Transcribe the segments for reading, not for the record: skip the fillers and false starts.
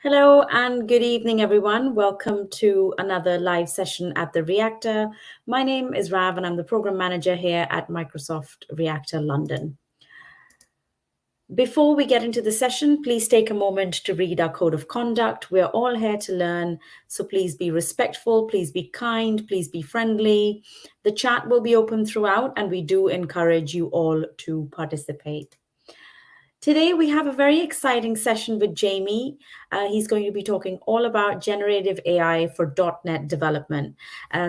Hello and good evening, everyone. Welcome to another live session at the Reactor. My name is Rav, and I'm the program manager here at Microsoft Reactor London. Before we get into the session, please take a moment to read our code of conduct. We're all here to learn, so please be respectful, please be kind, please be friendly. The chat will be open throughout, and we do encourage you all to participate. Today, we have a very exciting session with Jamie. He's going to be talking all about generative AI for .NET development.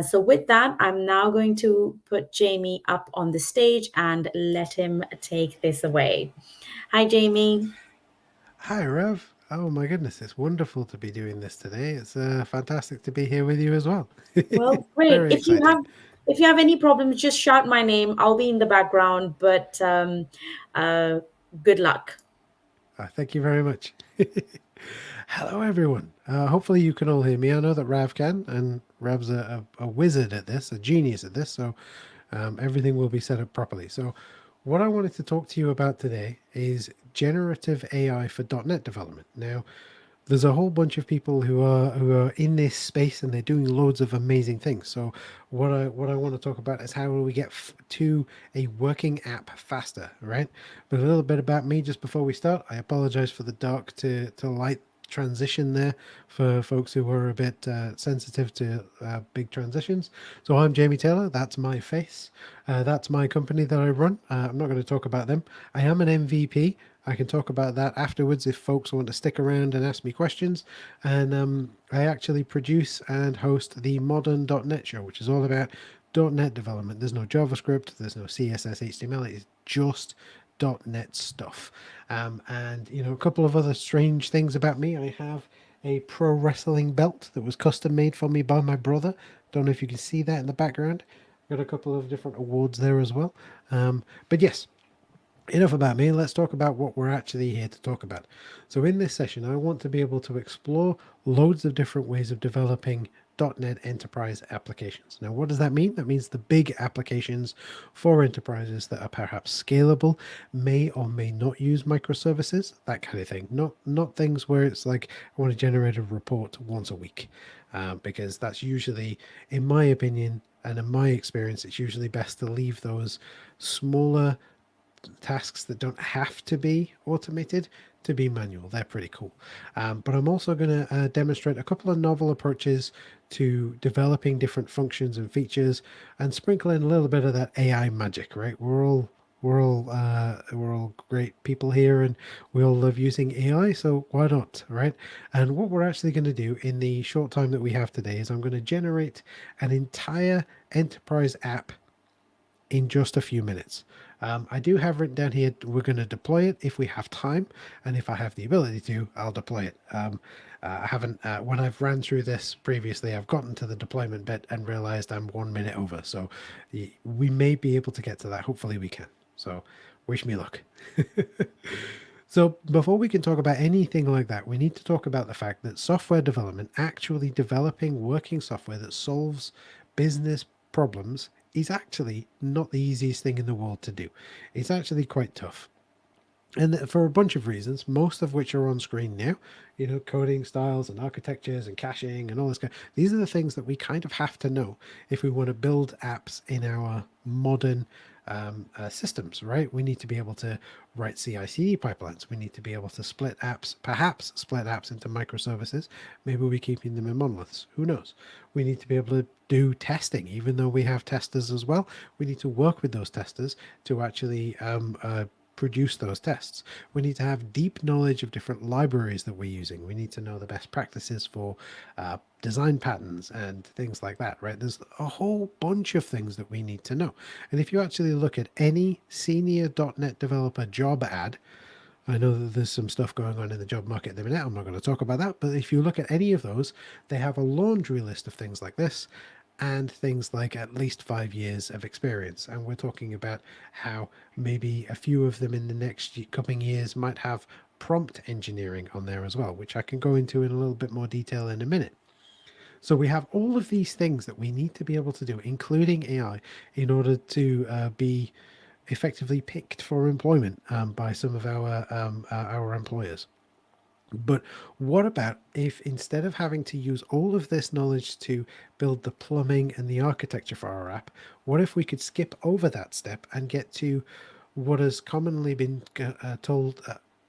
So with that, I'm now going to put Jamie up on the stage and let him take this away. Hi, Jamie. Hi, Rev. Oh my goodness, it's wonderful to be doing this today. It's fantastic to be here with you as well. Well, great. Very exciting. If you have any problems, just shout my name. I'll be in the background, but uh, good luck. Thank you very much. Hello, everyone. Hopefully, you can all hear me. I know that Rav can, and Rav's a wizard at this, a genius at this, so everything will be set up properly. So, what I wanted to talk to you about today is generative AI for .NET development. Now, there's a whole bunch of people who are in this space and they're doing loads of amazing things. So what I want to talk about is how do we get to a working app faster, right? But a little bit about me just before we start. I apologize for the dark to light transition there for folks who are a bit sensitive to big transitions. So I'm Jamie Taylor. That's my face. That's my company that I run. I'm not going to talk about them. I am an MVP. I can talk about that afterwards if folks want to stick around and ask me questions. And I actually produce and host the Modern .NET Show, which is all about .NET development. There's no JavaScript, there's no CSS, HTML. It's just .NET stuff. And you know, a couple of other strange things about me. I have a pro wrestling belt that was custom made for me by my brother. Don't know if you can see that in the background. Got a couple of different awards there as well. But yes, enough about me. Let's talk about what we're actually here to talk about. So in this session, I want to be able to explore loads of different ways of developing .NET Enterprise applications. Now, what does that mean? That means the big applications for enterprises that are perhaps scalable, may or may not use microservices, that kind of thing. Not things where it's like I want to generate a report once a week, because that's usually, in my opinion and in my experience, it's usually best to leave those smaller tasks that don't have to be automated to be manual. They're pretty cool. But I'm also going to demonstrate a couple of novel approaches to developing different functions and features and sprinkle in a little bit of that AI magic, right? We're all great people here and we all love using AI, so why not, right? And what we're actually going to do in the short time that we have today is I'm going to generate an entire enterprise app in just a few minutes. I do have written down here, we're going to deploy it if we have time, and if I have the ability to, I'll deploy it. I haven't, when I've ran through this previously, I've gotten to the deployment bit and realized I'm 1 minute over. So we may be able to get to that. Hopefully we can. So wish me luck. So before we can talk about anything like that, we need to talk about the fact that software development, actually developing working software that solves business problems, is actually not the easiest thing in the world to do. It's actually quite tough. And for a bunch of reasons, most of which are on screen now, you know, coding styles and architectures and caching and all this kind. These are the things that we kind of have to know if we want to build apps in our modern systems, right? We need to be able to write CI/CD pipelines. We need to be able to split apps, perhaps split apps into microservices. Maybe we're keeping them in monoliths. Who knows? We need to be able to do testing, even though we have testers as well. We need to work with those testers to actually produce those tests. We need to have deep knowledge of different libraries that we're using. We need to know the best practices for design patterns and things like that, right? There's a whole bunch of things that we need to know. And if you actually look at any senior .NET developer job ad, I know that there's some stuff going on in the job market at the minute. I'm not going to talk about that. But if you look at any of those, they have a laundry list of things like this and things like at least 5 years of experience. And we're talking about how maybe a few of them in the next coming years might have prompt engineering on there as well, which I can go into in a little bit more detail in a minute. So we have all of these things that we need to be able to do, including AI, in order to be effectively picked for employment by some of our employers. But what about if instead of having to use all of this knowledge to build the plumbing and the architecture for our app, what if we could skip over that step and get to what has commonly been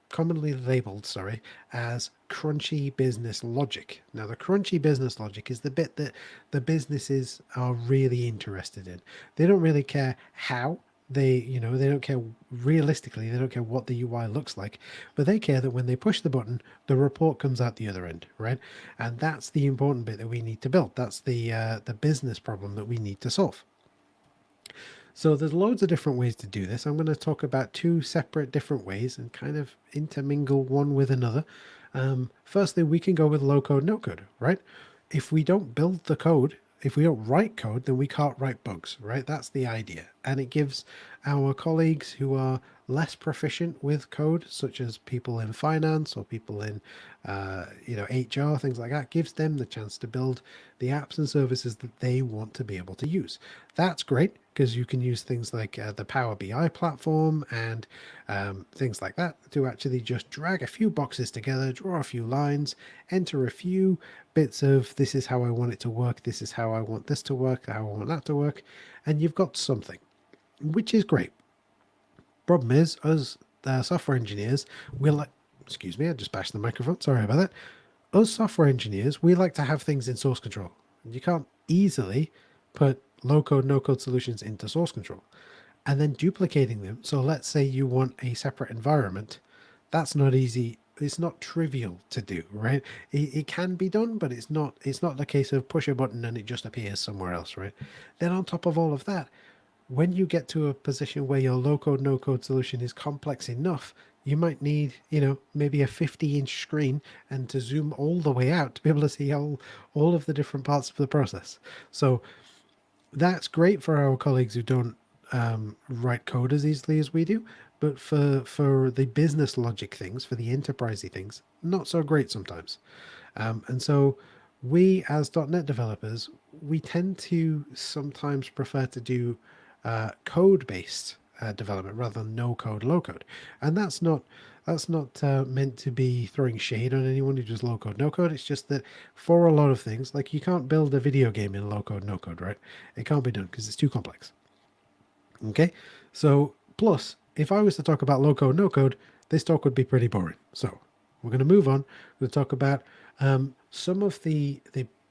commonly labeled, sorry, as crunchy business logic. Now, the crunchy business logic is the bit that the businesses are really interested in. They don't really care how they don't care realistically, they don't care what the UI looks like, but they care that when they push the button, the report comes out the other end, right? And that's the important bit that we need to build. That's the business problem that we need to solve. So there's loads of different ways to do this. I'm going to talk about two separate different ways and kind of intermingle one with another. Firstly, we can go with low code, no code, right? If we don't build the code, if we don't write code, then we can't write bugs, right? That's the idea. And it gives our colleagues who are less proficient with code, such as people in finance or people in, HR, things like that, gives them the chance to build the apps and services that they want to be able to use. That's great because you can use things like the Power BI platform and things like that to actually just drag a few boxes together, draw a few lines, enter a few bits of this is how I want it to work, this is how I want this to work, how I want that to work, and you've got something, which is great. Problem is, us software engineers, we like, excuse me, I just bashed the microphone, sorry about that. Us software engineers, we like to have things in source control. You can't easily put low code, no code solutions into source control and then duplicating them. So let's say you want a separate environment. That's not easy. It's not trivial to do, right? It can be done, but it's not the case of push a button and it just appears somewhere else, right? Then on top of all of that, when you get to a position where your low code, no code solution is complex enough, you might need, maybe a 50-inch screen and to zoom all the way out to be able to see all of the different parts of the process. So that's great for our colleagues who don't write code as easily as we do, but for the business logic things, for the enterprisey things, not so great sometimes. And so we as .NET developers, we tend to sometimes prefer to do code-based development rather than no code, low code, and that's not meant to be throwing shade on anyone who does low code, no code. It's just that for a lot of things, like you can't build a video game in low code, no code, right? It can't be done because it's too complex. Okay, so plus, if I was to talk about low code, no code, this talk would be pretty boring. So we're going to move on. We'll talk about some of the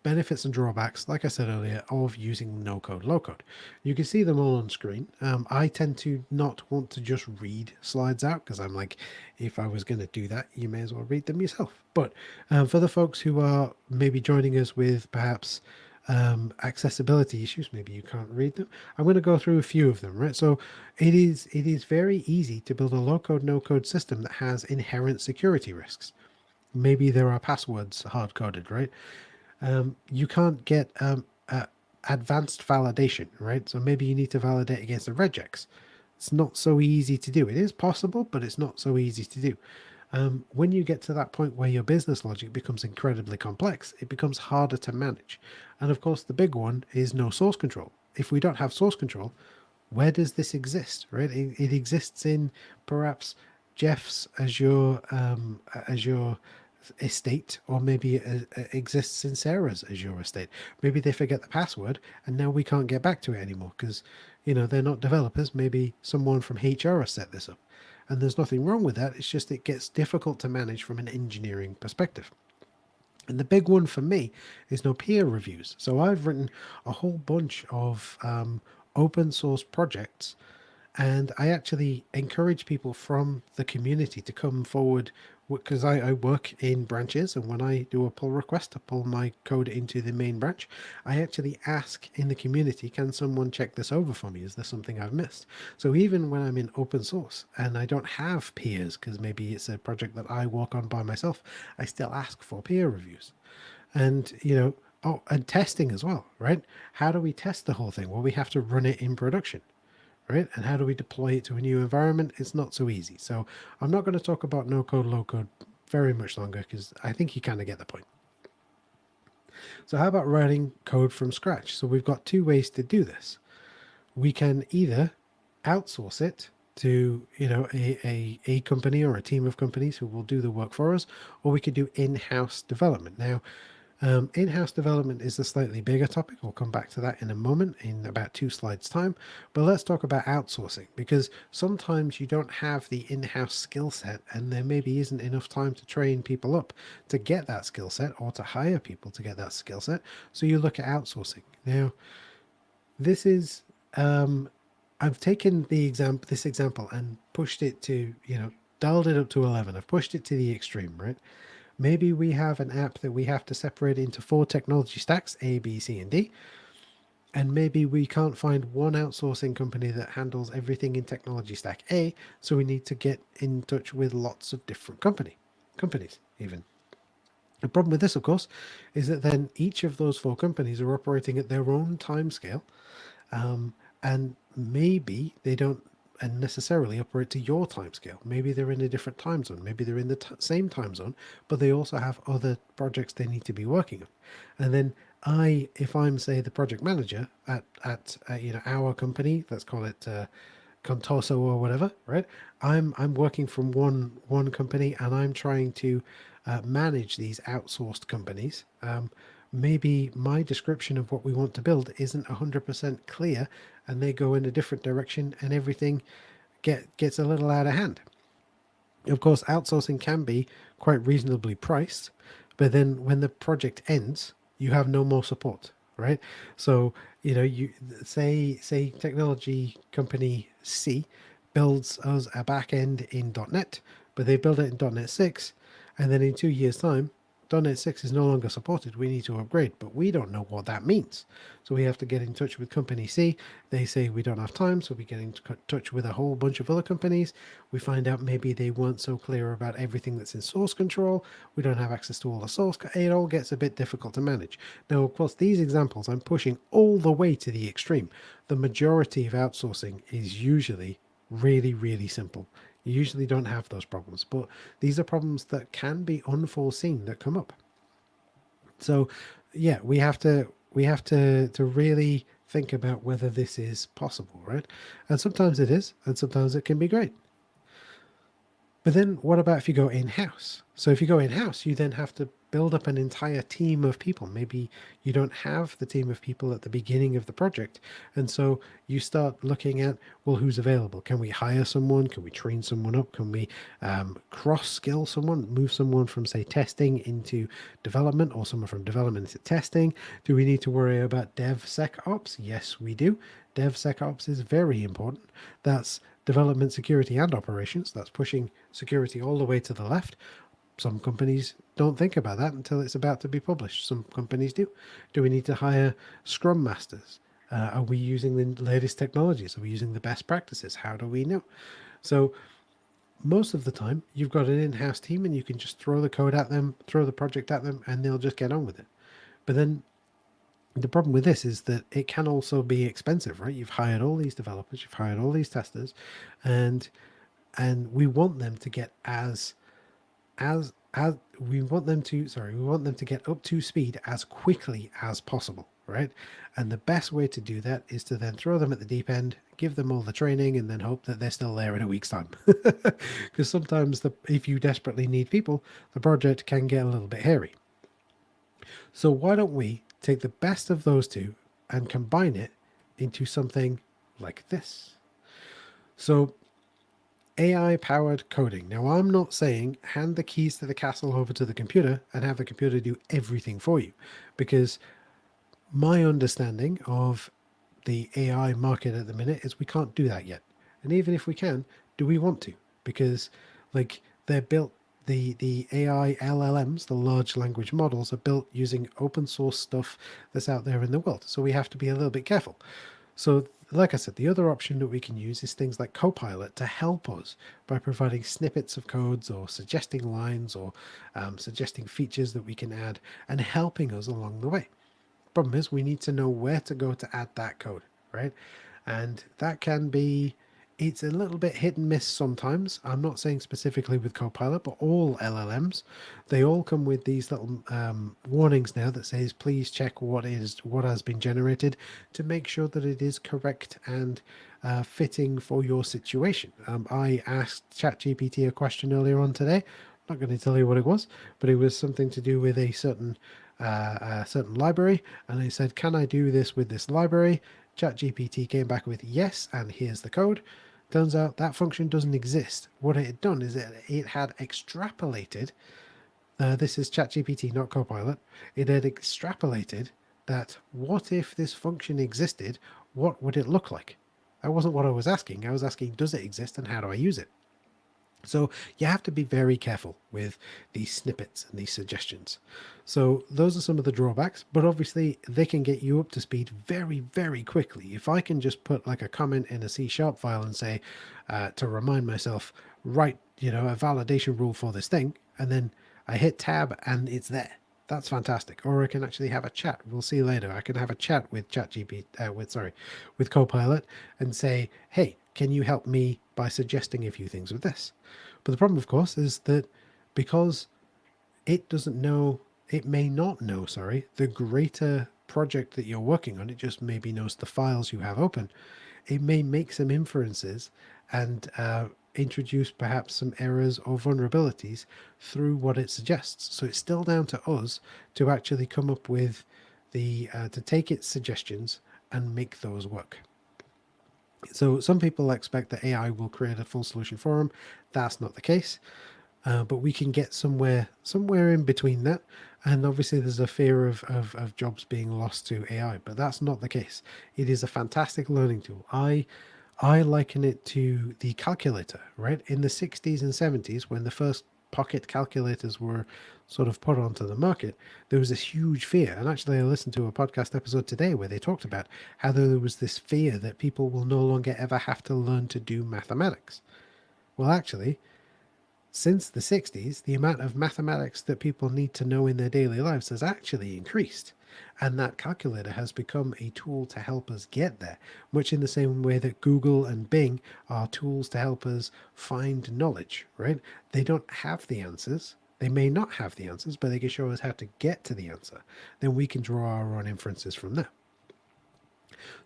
benefits and drawbacks, like I said earlier, of using no code, low code. You can see them all on screen. I tend to not want to just read slides out because I'm like, if I was going to do that, you may as well read them yourself. But for the folks who are maybe joining us with perhaps accessibility issues, maybe you can't read them, I'm going to go through a few of them, right? So it is very easy to build a low code, no code system that has inherent security risks. Maybe there are passwords hard coded, right? You can't get advanced validation, right? So maybe you need to validate against the regex. It's not so easy to do. It is possible, but it's not so easy to do. When you get to that point where your business logic becomes incredibly complex, it becomes harder to manage. And of course, the big one is no source control. If we don't have source control, where does this exist, right? It exists in perhaps Jeff's Azure estate, or maybe it exists in Sarah's Azure estate. Maybe they forget the password and now we can't get back to it anymore because, they're not developers. Maybe someone from HR has set this up. And there's nothing wrong with that. It's just it gets difficult to manage from an engineering perspective. And the big one for me is no peer reviews. So I've written a whole bunch of open source projects, and I actually encourage people from the community to come forward because I work in branches, and when I do a pull request to pull my code into the main branch, I actually ask in the community, can someone check this over for me? Is there something I've missed? So even when I'm in open source and I don't have peers, because maybe it's a project that I work on by myself, I still ask for peer reviews. And, oh, and testing as well, right? How do we test the whole thing? Well, we have to run it in production, right? And how do we deploy it to a new environment? It's not so easy. So I'm not going to talk about no code, low code very much longer because I think you kind of get the point. So how about writing code from scratch? So we've got two ways to do this. We can either outsource it to a company or a team of companies who will do the work for us, or we could do in-house development. Now, in-house development is a slightly bigger topic. We'll come back to that in a moment, in about 2 slides time. But let's talk about outsourcing, because sometimes you don't have the in-house skill set, and there maybe isn't enough time to train people up to get that skill set, or to hire people to get that skill set. So you look at outsourcing. Now, this is I've taken this example and pushed it to, dialed it up to 11. I've pushed it to the extreme, right? Maybe we have an app that we have to separate into 4 technology stacks, A, B, C, and D. And maybe we can't find one outsourcing company that handles everything in technology stack A, so we need to get in touch with lots of different companies even. The problem with this, of course, is that then each of those 4 companies are operating at their own time scale, and maybe they don't and necessarily operate to your time scale. Maybe they're in a different time zone. Maybe they're in the same time zone, but they also have other projects they need to be working on. And then if I'm say the project manager at our company, let's call it Contoso or whatever, right? I'm working from one company, and I'm trying to manage these outsourced companies. Maybe my description of what we want to build isn't 100% clear, and they go in a different direction, and everything gets a little out of hand. Of course, outsourcing can be quite reasonably priced, but then when the project ends, you have no more support, right? So, you say technology company C builds us a back end in .NET, but they build it in .NET 6, and then in 2 years' time, .NET 6 is no longer supported. We need to upgrade, but we don't know what that means. So we have to get in touch with company C. They say we don't have time, so we get in touch with a whole bunch of other companies. We find out maybe they weren't so clear about everything that's in source control. We don't have access to all the source. It all gets a bit difficult to manage. Now, of course, these examples I'm pushing all the way to the extreme. The majority of outsourcing is usually really, really simple. You usually don't have those problems, but these are problems that can be unforeseen that come up. So, yeah, we have to really think about whether this is possible, right? And sometimes it is, and sometimes it can be great. But then what about if you go in-house? So if you go in-house, you then have to build up an entire team of people. Maybe you don't have the team of people at the beginning of the project. And so you start looking at, well, who's available? Can we hire someone? Can we train someone up? Can we cross-skill someone, move someone from, say, testing into development, or someone from development into testing? Do we need to worry about DevSecOps? Yes, we do. DevSecOps is very important. That's development, security, and operations. That's pushing security all the way to the left. Some companies don't think about that until it's about to be published. Some companies do. Do we need to hire scrum masters? Are we using the latest technologies? Are we using the best practices? How do we know? So most of the time, you've got an in-house team, and you can just throw the code at them, throw the project at them, and they'll just get on with it. But then the problem with this is that it can also be expensive, right? You've hired all these developers, you've hired all these testers, and we want them to get as we want them to get up to speed as quickly as possible, right? And the best way to do that is to then throw them at the deep end, give them all the training, and then hope that they're still there in a week's time. Because sometimes if you desperately need people, the project can get a little bit hairy. So why don't we take the best of those two and combine it into something like this? So AI powered coding. Now, I'm not saying hand the keys to the castle over to the computer and have the computer do everything for you, because my understanding of the AI market at the minute is we can't do that yet. And even if we can, do we want to? Because like they're built the AI LLMs, the large language models, are built using open source stuff that's out there in the world. So we have to be a little bit careful. So, like I said, the other option that we can use is things like Copilot to help us by providing snippets of codes, or suggesting lines, or suggesting features that we can add, and helping us along the way. Problem is, we need to know where to go to add that code, right? And that can be It's a little bit hit and miss sometimes. I'm not saying specifically with Copilot, but all LLMs, they all come with these little warnings now that says, please check what has been generated to make sure that it is correct and fitting for your situation. I asked ChatGPT a question earlier on today. I'm not going to tell you what it was, but it was something to do with a certain library, and I said, "Can I do this with this library?" ChatGPT came back with yes, and here's the code. Turns out that function doesn't exist. What it had done is it had extrapolated. This is ChatGPT, not Copilot. It had extrapolated that what if this function existed? What would it look like? That wasn't what I was asking. I was asking, does it exist and how do I use it? So you have to be very careful with these snippets and these suggestions. So those are some of the drawbacks, but obviously they can get you up to speed very, very quickly. If I can just put like a comment in a C# file and say, to remind myself, write, a validation rule for this thing, and then I hit tab and it's there. That's fantastic. Or I can actually have a chat. We'll see later. I can have a chat with with Copilot and say, hey, can you help me by suggesting a few things with this? But the problem, of course, is that because it doesn't know, it may not know, sorry, the greater project that you're working on, it just maybe knows the files you have open. It may make some inferences and introduce perhaps some errors or vulnerabilities through what it suggests. So it's still down to us to actually come up with to take its suggestions and make those work. So some people expect that AI will create a full solution for them. That's not the case. But we can get somewhere in between that. And obviously there's a fear of jobs being lost to AI, but that's not the case. It is a fantastic learning tool. I liken it to the calculator, right? In the 60s and 70s, when the first pocket calculators were sort of put onto the market, there was this huge fear. And actually, I listened to a podcast episode today where they talked about how there was this fear that people will no longer ever have to learn to do mathematics. Well, actually, since the 60s, the amount of mathematics that people need to know in their daily lives has actually increased. And that calculator has become a tool to help us get there, much in the same way that Google and Bing are tools to help us find knowledge, right? They don't have the answers. They may not have the answers, but they can show us how to get to the answer. Then we can draw our own inferences from there.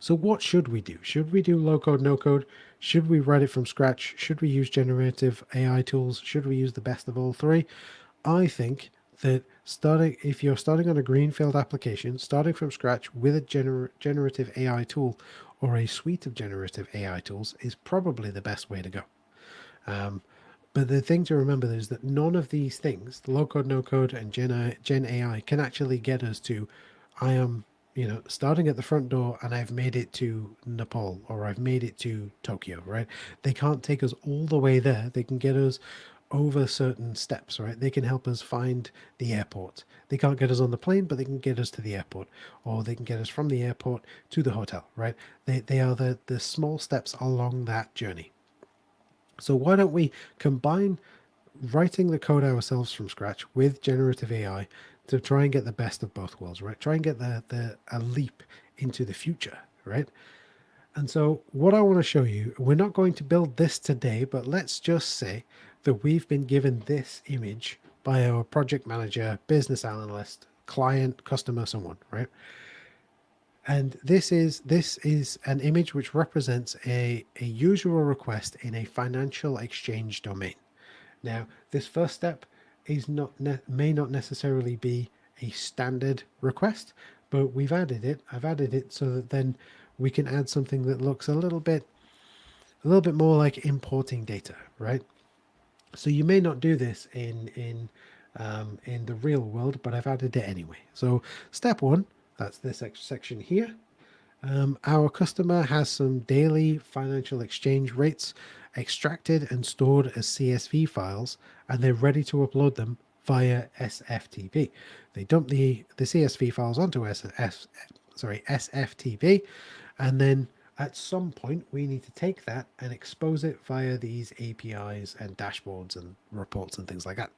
So what should we do? Should we do low code, no code? Should we write it from scratch? Should we use generative AI tools? Should we use the best of all three? I think that if you're starting on a greenfield application, starting from scratch with a generative AI tool or a suite of generative AI tools is probably the best way to go. But the thing to remember is that none of these things, the low code, no code, and Gen AI, can actually get us to, I am, starting at the front door and I've made it to Nepal or I've made it to Tokyo, right? They can't take us all the way there. They can get us over certain steps, right? They can help us find the airport. They can't get us on the plane, but they can get us to the airport, or they can get us from the airport to the hotel, right? They are the small steps along that journey. So why don't we combine writing the code ourselves from scratch with generative AI to try and get the best of both worlds, right? Try and get a leap into the future, right? And so what I want to show you, we're not going to build this today, but let's just say that we've been given this image by our project manager, business analyst, client, customer, someone, right? And this is an image which represents a usual request in a financial exchange domain. Now, this first step is may not necessarily be a standard request, but we've added it. I've added it so that then we can add something that looks a little bit more like importing data, right? So you may not do this in the real world, but I've added it anyway. So step one, that's this section here. Our customer has some daily financial exchange rates extracted and stored as CSV files, and they're ready to upload them via SFTP. They dump the CSV files onto SFTP, and then at some point we need to take that and expose it via these APIs and dashboards and reports and things like that.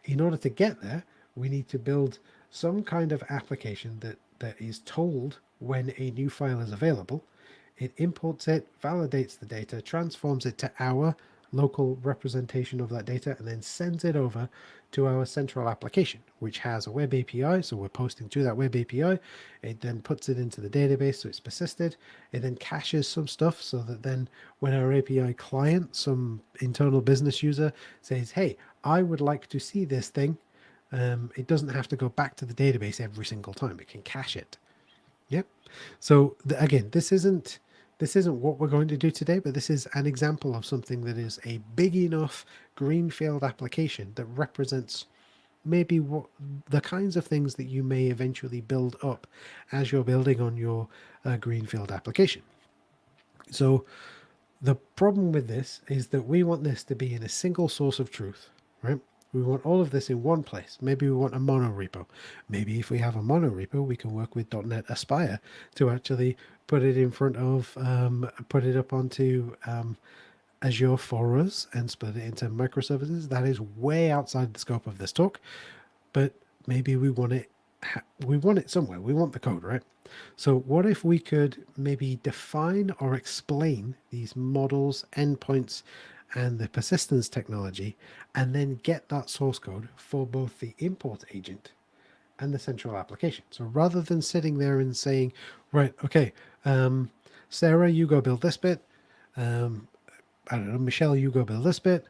In order to get there, we need to build some kind of application that is told when a new file is available. It imports it, validates the data, transforms it to our local representation of that data, and then sends it over to our central application, which has a web API. So we're posting to that web API. It then puts it into the database, so it's persisted. It then caches some stuff so that then when our API client, some internal business user, says, hey, I would like to see this thing, it doesn't have to go back to the database every single time. It can cache it. Yep. So again, this isn't what we're going to do today, but this is an example of something that is a big enough greenfield application that represents maybe what the kinds of things that you may eventually build up as you're building on your greenfield application. So the problem with this is that we want this to be in a single source of truth, right? We want all of this in one place. Maybe we want a mono repo. Maybe if we have a mono repo, we can work with .NET Aspire to actually put it in front of, put it up onto Azure for us and split it into microservices. That is way outside the scope of this talk, but maybe we want it somewhere. We want the code, right? So what if we could maybe define or explain these models, endpoints, and the persistence technology, and then get that source code for both the import agent and the central application. So rather than sitting there and saying, right, okay, Sarah, you go build this bit. I don't know, Michelle, you go build this bit.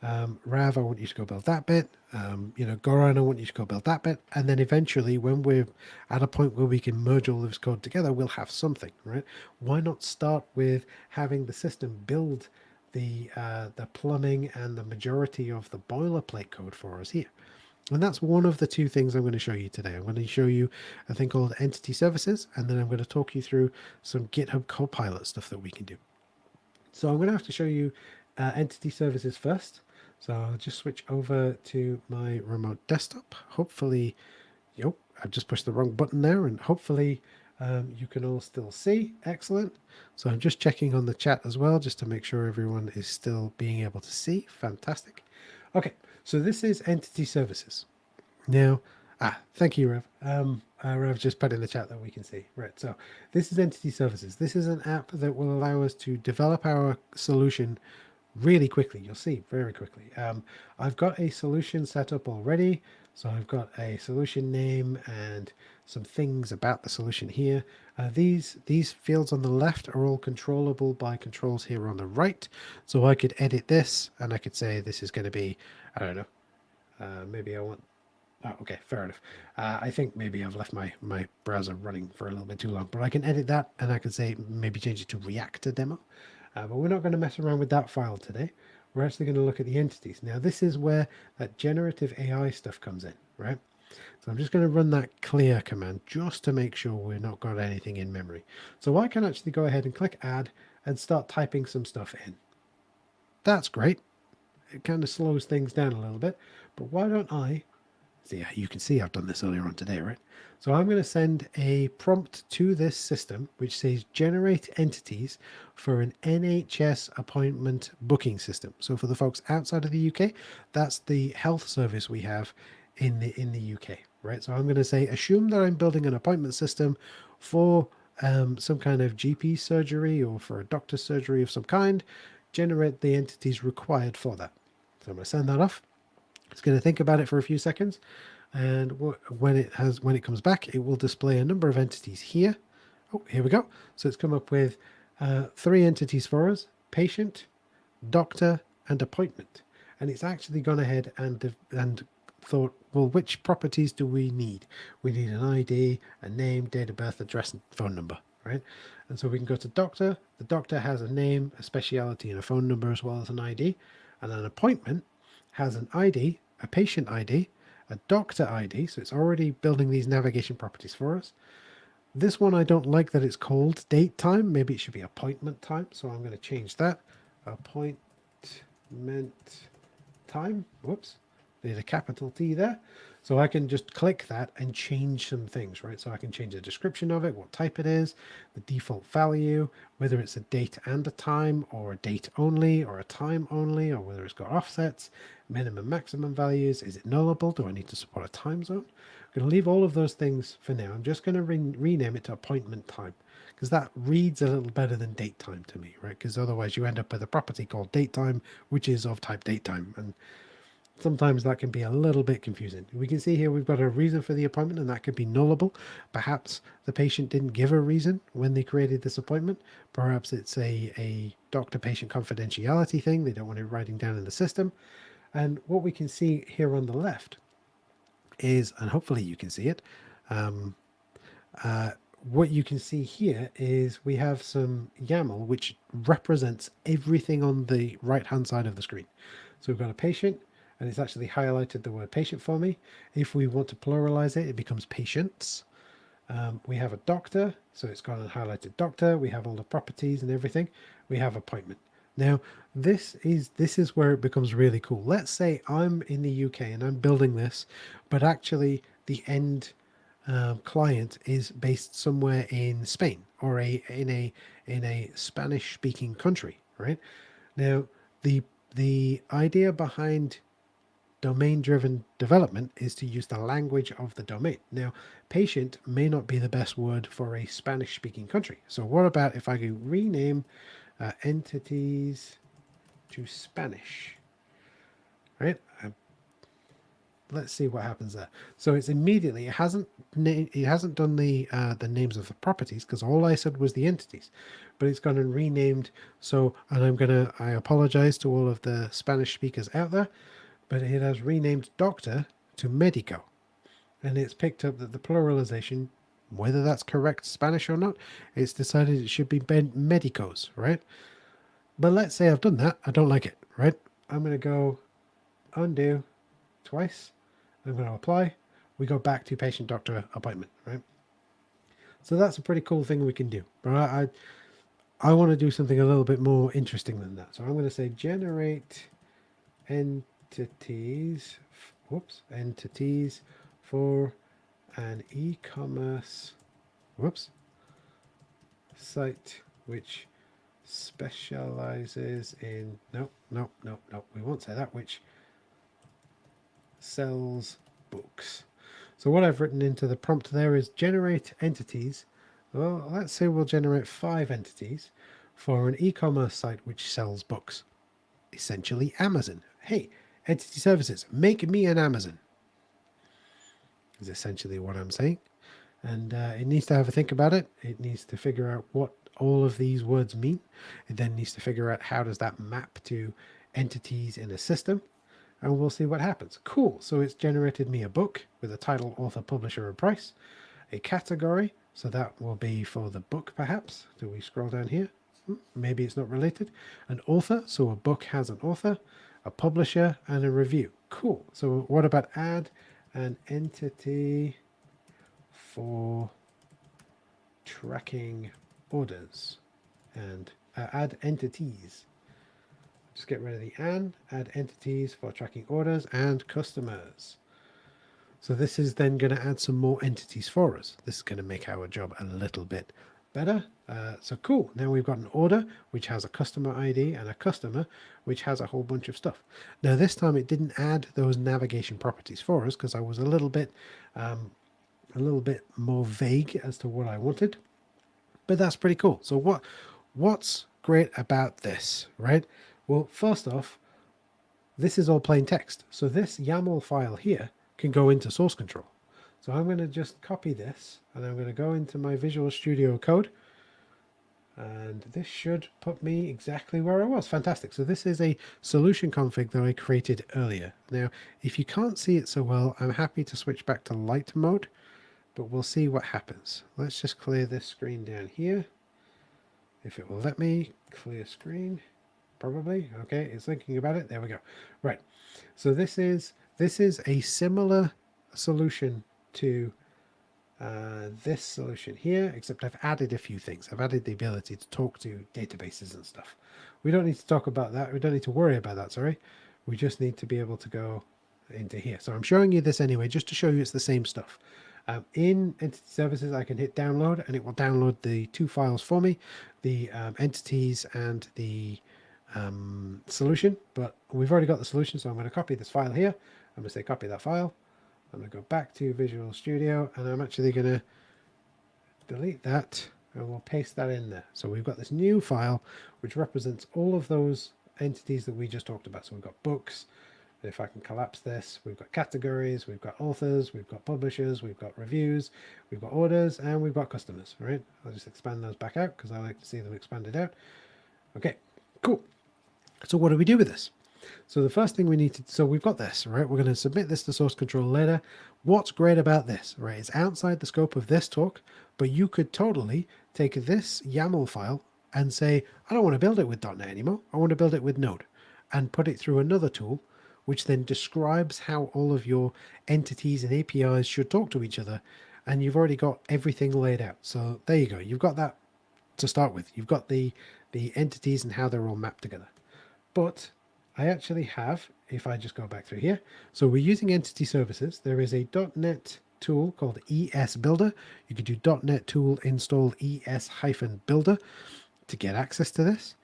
Rav, I want you to go build that bit. Goran, I want you to go build that bit. And then eventually, when we're at a point where we can merge all this code together, we'll have something, right? Why not start with having the system build the plumbing and the majority of the boilerplate code for us here? And that's one of the two things I'm going to show you today. I'm going to show you a thing called entity services, and then I'm going to talk you through some GitHub Copilot stuff that we can do. So I'm going to have to show you entity services first. So I'll just switch over to my remote desktop. Hopefully, I've just pushed the wrong button there, and hopefully you can all still see. Excellent. So I'm just checking on the chat as well, just to make sure everyone is still being able to see. Fantastic. Okay, so this is entity services. Now, thank you, Rev. Rev just put in the chat that we can see. Right, so this is entity services. This is an app that will allow us to develop our solution really quickly. You'll see very quickly. I've got a solution set up already. So I've got a solution name and some things about the solution here. These fields on the left are all controllable by controls here on the right. So I could edit this and I could say this is going to be, I don't know, maybe I want, oh, okay, fair enough. I think maybe I've left my browser running for a little bit too long, but I can edit that and I can say maybe change it to Reactor demo. But we're not going to mess around with that file today. We're actually going to look at the entities. Now, this is where that generative AI stuff comes in, right? So I'm just going to run that clear command just to make sure we're not got anything in memory. So I can actually go ahead and click add and start typing some stuff in. That's great. It kind of slows things down a little bit, but why don't I, see, you can see I've done this earlier on today, right? So I'm going to send a prompt to this system which says generate entities for an NHS appointment booking system. So for the folks outside of the UK, that's the health service we have in the UK, right? So I'm going to say assume that I'm building an appointment system for some kind of GP surgery or for a doctor's surgery of some kind. Generate the entities required for that. So I'm going to send that off. It's going to think about it for a few seconds, and when it comes back, it will display a number of entities here. Oh, here we go. So it's come up with 3 entities for us: patient, doctor, and appointment. And it's actually gone ahead and thought, well, which properties do we need? We need an ID, a name, date of birth, address, and phone number, right? And so we can go to doctor. The doctor has a name, a speciality, and a phone number as well as an ID. And an appointment has an ID, a patient ID, a doctor ID, so it's already building these navigation properties for us. This one I don't like that it's called date time. Maybe it should be appointment time, so I'm going to change that. Appointment time. Whoops, there's a capital T there. So I can just click that and change some things, right? So I can change the description of it, what type it is, the default value, whether it's a date and a time, or a date only, or a time only, or whether it's got offsets, minimum, maximum values. Is it nullable? Do I need to support a time zone? I'm going to leave all of those things for now. I'm just going to rename it to appointment time, because that reads a little better than date time to me, right? Because otherwise you end up with a property called date time, which is of type date time. And sometimes that can be a little bit confusing. We can see here we've got a reason for the appointment, and that could be nullable. Perhaps the patient didn't give a reason when they created this appointment. Perhaps it's a doctor-patient confidentiality thing. They don't want it writing down in the system. And what we can see here on the left is, and hopefully you can see it, what you can see here is we have some YAML which represents everything on the right hand side of the screen. So we've got a patient, and it's actually highlighted the word patient for me. If we want to pluralize it, it becomes patients. We have a doctor, so it's gone and highlighted doctor. We have all the properties and everything. We have appointment. Now, this is where it becomes really cool. Let's say I'm in the UK and I'm building this, but actually the end client is based somewhere in Spain or in a Spanish speaking country, right? Now, the idea behind domain driven development is to use the language of the domain. Now, patient may not be the best word for a Spanish speaking country. So what about if I could rename entities to Spanish, right? Let's see what happens there. So it's immediately, it hasn't done the names of the properties, because all I said was the entities, but it's gone and renamed. So, and I apologize to all of the Spanish speakers out there, but it has renamed doctor to medico, and it's picked up that the pluralization, whether that's correct Spanish or not, it's decided it should be medicos, right? But let's say I've done that, I don't like it, right? I'm going to go undo twice. I'm going to apply. We go back to patient doctor appointment, right? So that's a pretty cool thing we can do. But I want to do something a little bit more interesting than that. So I'm going to say generate entities, entities for an e-commerce, site which specializes in, no, we won't say that, which sells books. So what I've written into the prompt there is generate entities. Well, let's say we'll generate 5 entities for an e-commerce site which sells books. Essentially Amazon. Hey, entity services, make me an Amazon, is essentially what I'm saying. And it needs to have a think about it. It needs to figure out what all of these words mean. It then needs to figure out how does that map to entities in a system. And we'll see what happens. Cool. So it's generated me a book with a title, author, publisher, and price. A category. So that will be for the book, perhaps. Do we scroll down here? Maybe it's not related. An author. So a book has an author, a publisher, and a review. Cool. So what about add an entity for tracking orders and add entities? Just get rid of the add entities for tracking orders and customers. So this is then going to add some more entities for us. This is going to make our job a little bit better. So cool. Now we've got an order which has a customer ID and a customer which has a whole bunch of stuff. Now this time it didn't add those navigation properties for us because I was a little bit more vague as to what I wanted. But that's pretty cool. So what's great about this, right? Well, first off, this is all plain text. So this YAML file here can go into source control. So I'm going to just copy this and I'm going to go into my Visual Studio Code. And this should put me exactly where I was. Fantastic. So this is a solution config that I created earlier. Now, if you can't see it so well, I'm happy to switch back to light mode, but we'll see what happens. Let's just clear this screen down here. If it will let me, clear screen. Probably. Okay, it's thinking about it. There we go. Right. So this is a similar solution to this solution here, except I've added a few things. I've added the ability to talk to databases and stuff. We don't need to talk about that. We don't need to worry about that, sorry. We just need to be able to go into here. So I'm showing you this anyway, just to show you it's the same stuff. In Entity Services, I can hit download, and it will download the two files for me, the entities and the solution. But we've already got the solution, so I'm going to copy this file here. I'm going to say copy that file. I'm going to go back to Visual Studio, and I'm actually going to delete that, and we'll paste that in there. So we've got this new file which represents all of those entities that we just talked about. So we've got books. If I can collapse this, we've got categories, we've got authors, we've got publishers, we've got reviews, we've got orders, and we've got customers, right? I'll just expand those back out because I like to see them expanded out. Okay, cool. So what do we do with this? So the first thing we need to, so we've got this, right? We're going to submit this to source control later. What's great about this, right? It's outside the scope of this talk, but you could totally take this YAML file and say, I don't want to build it with .NET anymore. I want to build it with Node, and put it through another tool, which then describes how all of your entities and APIs should talk to each other. And you've already got everything laid out. So there you go. You've got that to start with. You've got the entities and how they're all mapped together. But I actually have, if I just go back through here, so we're using entity services. There is a .NET tool called ES Builder. You could do .NET tool install ES-builder to get access to this.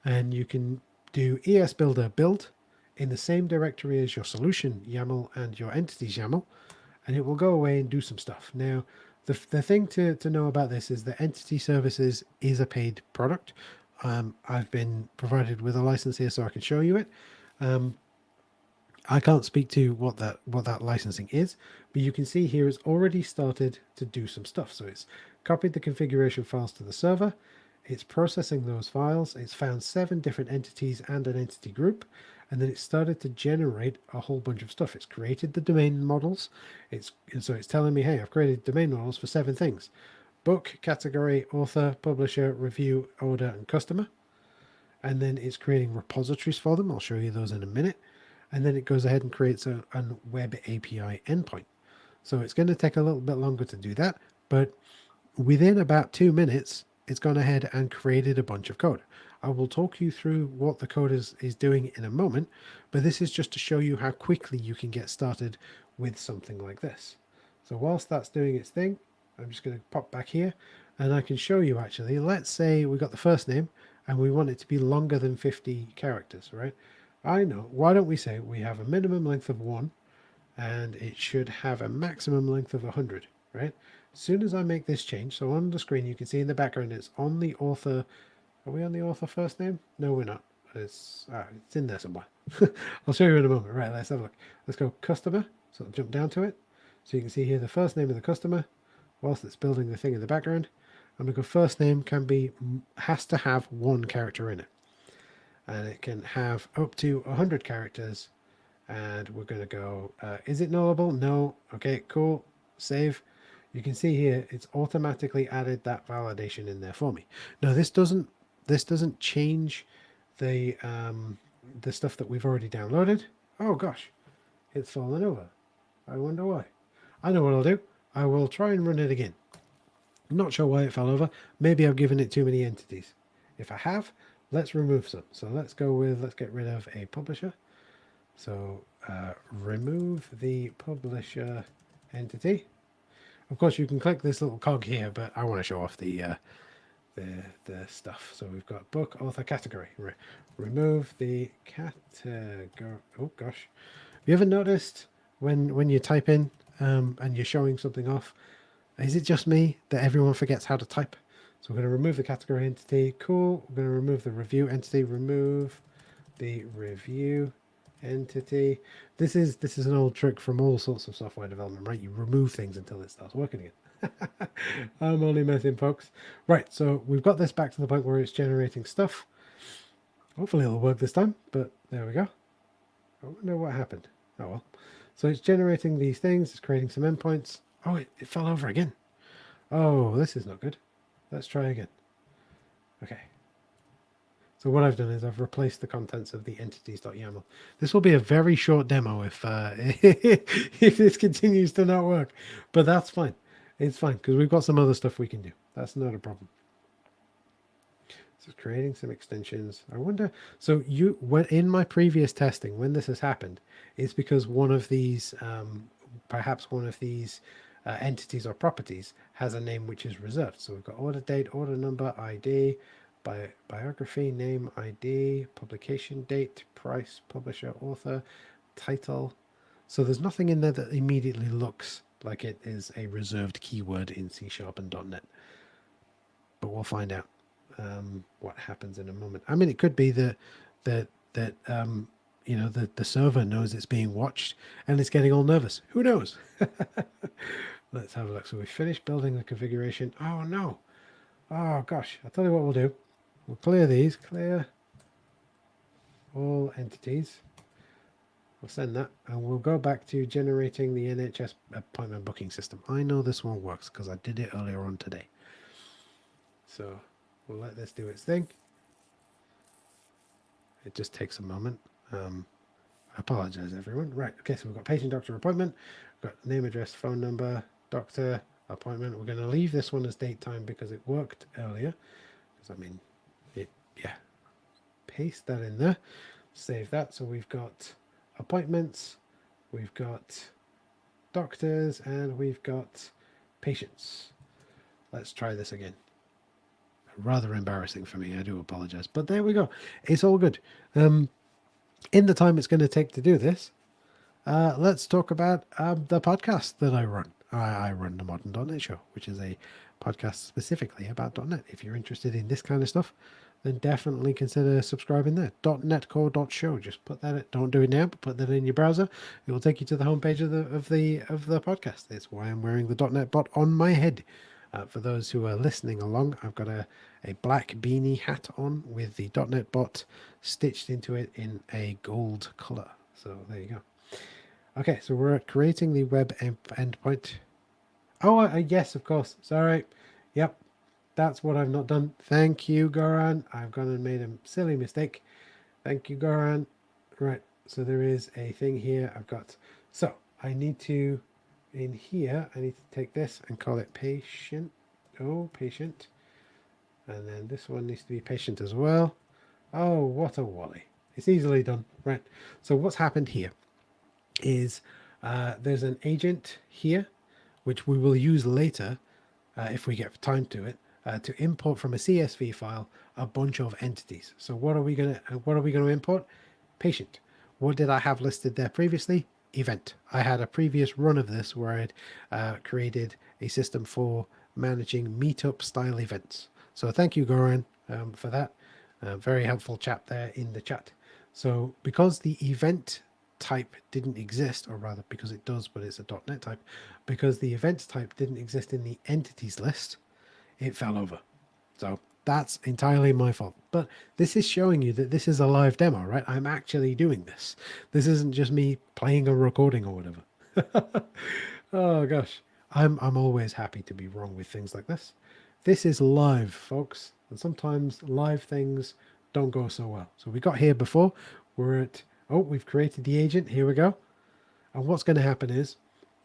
And you can do ES Builder build in the same directory as your solution YAML and your entities YAML, and it will go away and do some stuff. Now, the thing to know about this is that Entity Services is a paid product. I've been provided with a license here so I can show you it. I can't speak to what that licensing is, but you can see here it's already started to do some stuff. So it's copied the configuration files to the server. It's processing those files. It's found 7 different entities and an entity group. And then it started to generate a whole bunch of stuff. It's created the domain models. So it's telling me, hey, I've created domain models for 7 things: book, category, author, publisher, review, order, and customer. And then it's creating repositories for them. I'll show you those in a minute. And then it goes ahead and creates a web API endpoint. So it's going to take a little bit longer to do that, but within about 2 minutes, it's gone ahead and created a bunch of code. I will talk you through what the code is doing in a moment, but this is just to show you how quickly you can get started with something like this. So whilst that's doing its thing, I'm just going to pop back here, and I can show you actually. Let's say we got the first name and we want it to be longer than 50 characters, right? I know. Why don't we say we have a minimum length of 1 and it should have a maximum length of 100, right? As soon as I make this change, so on the screen you can see in the background it's on the author. Are we on the author first name? No, we're not. It's in there somewhere. I'll show you in a moment. Right, let's have a look. Let's go customer. So I'll jump down to it. So you can see here the first name of the customer whilst it's building the thing in the background. I'm going to go first name has to have 1 character in it. And it can have up to 100 characters. And we're going to go, is it nullable? No. Okay, cool. Save. You can see here it's automatically added that validation in there for me. Now this doesn't change the stuff that we've already downloaded. Oh gosh, it's fallen over. I wonder why. I know what I'll do. I will try and run it again. I'm not sure why it fell over. Maybe I've given it too many entities. If I have, let's remove some. So let's get rid of a publisher. So remove the publisher entity. Of course, you can click this little cog here, but I want to show off the stuff. So we've got book, author, category. Remove the category. Oh gosh, have you ever noticed when you type in and you're showing something off, is it just me that everyone forgets how to type? So we're going to remove the category entity. Cool. We're going to remove the review entity. Remove the review entity. This is an old trick from all sorts of software development, right? You remove things until it starts working again. I'm only messing, folks. Right, so we've got this back to the point where it's generating stuff. Hopefully it'll work this time, but there we go. I wonder what happened. Oh well. So it's generating these things, it's creating some endpoints. Oh, it fell over again. Oh, this is not good. Let's try again. Okay. So what I've done is I've replaced the contents of the entities.yaml. This will be a very short demo if if this continues to not work, but that's fine. It's fine because we've got some other stuff we can do. That's not a problem. So it's creating some extensions. I wonder, so you, when in my previous testing, when this has happened, it's because one of these, perhaps one of these entities or properties has a name which is reserved. So we've got order date, order number, ID, biography, name, ID, publication date, price, publisher, author, title. So there's nothing in there that immediately looks like it is a reserved keyword in C# and .NET, but we'll find out what happens in a moment. I mean, it could be that you know, the server knows it's being watched and it's getting all nervous. Who knows? Let's have a look. So we finished building the configuration. Oh no! Oh gosh! I'll tell you what we'll do. We'll clear these. Clear all entities. We'll send that, and we'll go back to generating the NHS appointment booking system. I know this one works because I did it earlier on today. So we'll let this do its thing. It just takes a moment. I apologize, everyone. Right, okay, so we've got patient doctor appointment, we've got name, address, phone number, doctor appointment. We're going to leave this one as date time because it worked earlier. Because I mean, yeah, paste that in there, save that. So we've got appointments, we've got doctors, and we've got patients. Let's try this again. Rather embarrassing for me, I do apologize, but there we go. It's all good. In the time it's going to take to do this, let's talk about the podcast that I run. I run the Modern .NET Show, which is a podcast specifically about .NET. If you're interested in this kind of stuff, then definitely consider subscribing there. .NETcore.show. Just put that. Don't do it now, but put that in your browser. It will take you to the homepage of the podcast. That's why I'm wearing the .NET bot on my head. For those who are listening along, I've got a black beanie hat on with the .NET bot stitched into it in a gold color. So there you go. Okay, so we're creating the web endpoint. Oh, yes, of course. Sorry. Yep, that's what I've not done. Thank you, Goran. I've gone and made a silly mistake. Thank you, Goran. Right, so there is a thing here I've got. So I need to, in here, I need to take this and call it patient. Oh, patient. And then this one needs to be patient as well. Oh, what a wally. It's easily done. Right, so what's happened here is there's an agent here, which we will use later if we get time to it, to import from a CSV file a bunch of entities. So what are we gonna import? Patient. What did I have listed there previously? Event. I had a previous run of this where I'd created a system for managing meetup style events. So thank you, Goran, for that. Very helpful chap there in the chat. So because the event type didn't exist, or rather because it does, but it's a .NET type, because the event type didn't exist in the entities list, it fell over. So that's entirely my fault. But this is showing you that this is a live demo, right? I'm actually doing this. This isn't just me playing a recording or whatever. Oh gosh. I'm always happy to be wrong with things like this. This is live, folks, and sometimes live things don't go so well. So we got here before. We're at, oh, we've created the agent. Here we go. And what's going to happen is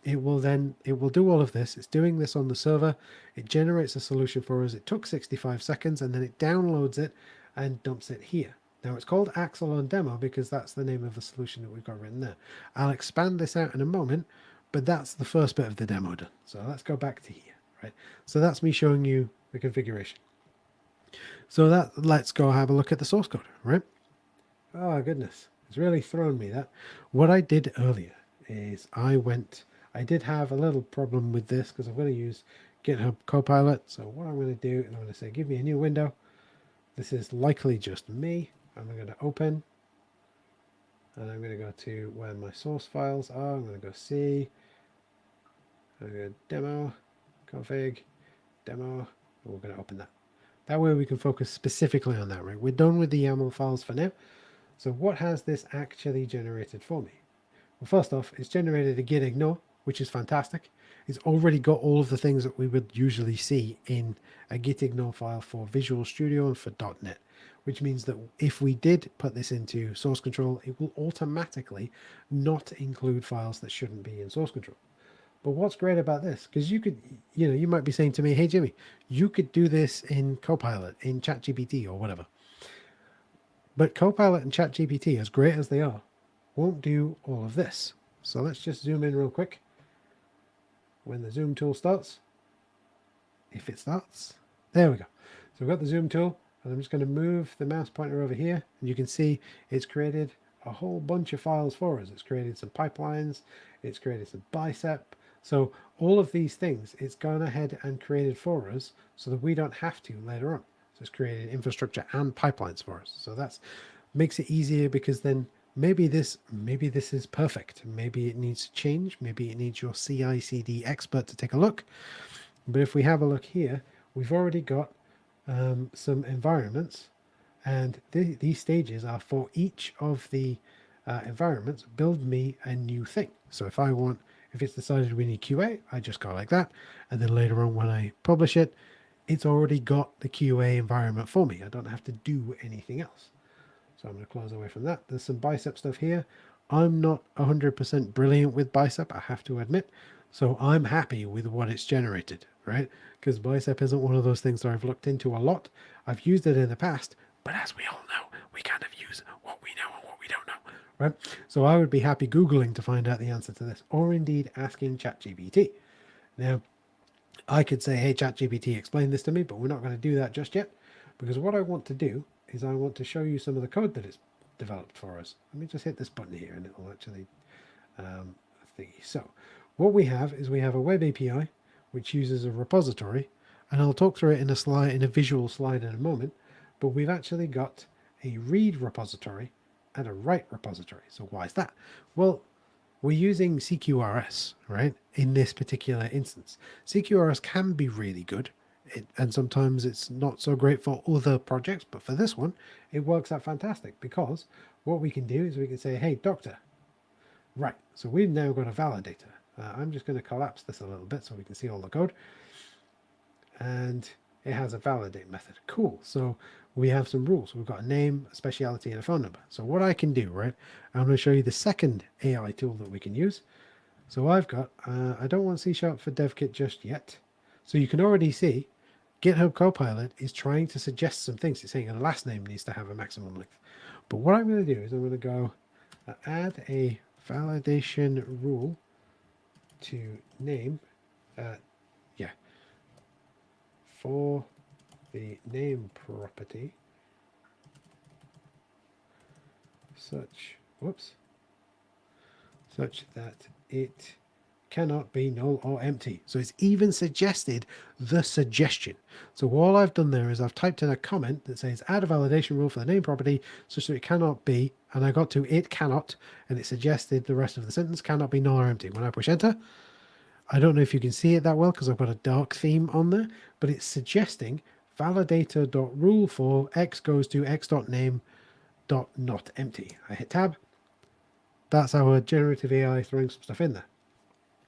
it will do all of this. It's doing this on the server. It generates a solution for us. It took 65 seconds, and then it downloads it and dumps it here. Now it's called Axel on demo because that's the name of the solution that we've got written there. I'll expand this out in a moment, but that's the first bit of the demo done. So let's go back to here, right? So that's me showing you the configuration. So that, let's go have a look at the source code, right? Oh goodness, it's really thrown me that. What I did earlier is I did have a little problem with this because I'm going to use GitHub Copilot. So what I'm going to do is I'm going to say, give me a new window. This is likely just me. I'm going to open, and I'm going to go to where my source files are. I'm going to go C. I'm going to demo, config, demo, and we're going to open that. That way we can focus specifically on that, right? We're done with the YAML files for now. So what has this actually generated for me? Well, first off, it's generated a git ignore, which is fantastic. It's already got all of the things that we would usually see in a git ignore file for Visual Studio and for .NET, which means that if we did put this into source control, it will automatically not include files that shouldn't be in source control. But what's great about this, because you could, you might be saying to me, hey, Jimmy, you could do this in Copilot, in ChatGPT or whatever. But Copilot and ChatGPT, as great as they are, won't do all of this. So let's just zoom in real quick. When the zoom tool starts, if it starts, there we go. So we've got the zoom tool, and I'm just going to move the mouse pointer over here, and you can see it's created a whole bunch of files for us. It's created some pipelines, it's created some bicep. So all of these things, it's gone ahead and created for us so that we don't have to later on. So it's created infrastructure and pipelines for us. So that's makes it easier, because then maybe this is perfect. Maybe it needs to change. Maybe it needs your CI/CD expert to take a look. But if we have a look here, we've already got some environments, and these stages are for each of the environments. Build me a new thing. So if it's decided we need QA, I just go like that, and then later on when I publish it, it's already got the QA environment for me. I don't have to do anything else. So I'm going to close away from that. There's some bicep stuff here. I'm not 100% brilliant with bicep, I have to admit. So I'm happy with what it's generated, right? Because bicep isn't one of those things that I've looked into a lot. I've used it in the past, but as we all know, we kind of use what we know and what we don't know, right? So I would be happy Googling to find out the answer to this, or indeed asking ChatGPT. Now, I could say, hey, ChatGPT, explain this to me, but we're not going to do that just yet, because what I want to do is I want to show you some of the code that it's developed for us. Let me just hit this button here and it will actually thingy. So what we have is we have a web API which uses a repository, and I'll talk through it in a visual slide in a moment, but we've actually got a read repository and a write repository. So why is that? Well, we're using CQRS, right, in this particular instance. CQRS can be really good, and sometimes it's not so great for other projects, but for this one, it works out fantastic, because what we can do is we can say, hey, doctor, right, so we've now got a validator. I'm just going to collapse this a little bit so we can see all the code. And it has a validate method. Cool. So we have some rules. We've got a name, a speciality, and a phone number. So what I can do, right, I'm going to show you the second AI tool that we can use. So I've got, I don't want C# for DevKit just yet. So you can already see GitHub Copilot is trying to suggest some things. It's saying a last name needs to have a maximum length. But what I'm going to do is I'm going to go add a validation rule to name, for the name property such that it cannot be null or empty. So it's even suggested the suggestion. So all I've done there is I've typed in a comment that says add a validation rule for the name property such that it cannot be, and I got to it cannot, and it suggested the rest of the sentence cannot be null or empty. When I push enter, I don't know if you can see it that well because I've got a dark theme on there, but it's suggesting validator.rule for x goes to x.name dot not empty. I hit tab. That's our generative AI throwing some stuff in there.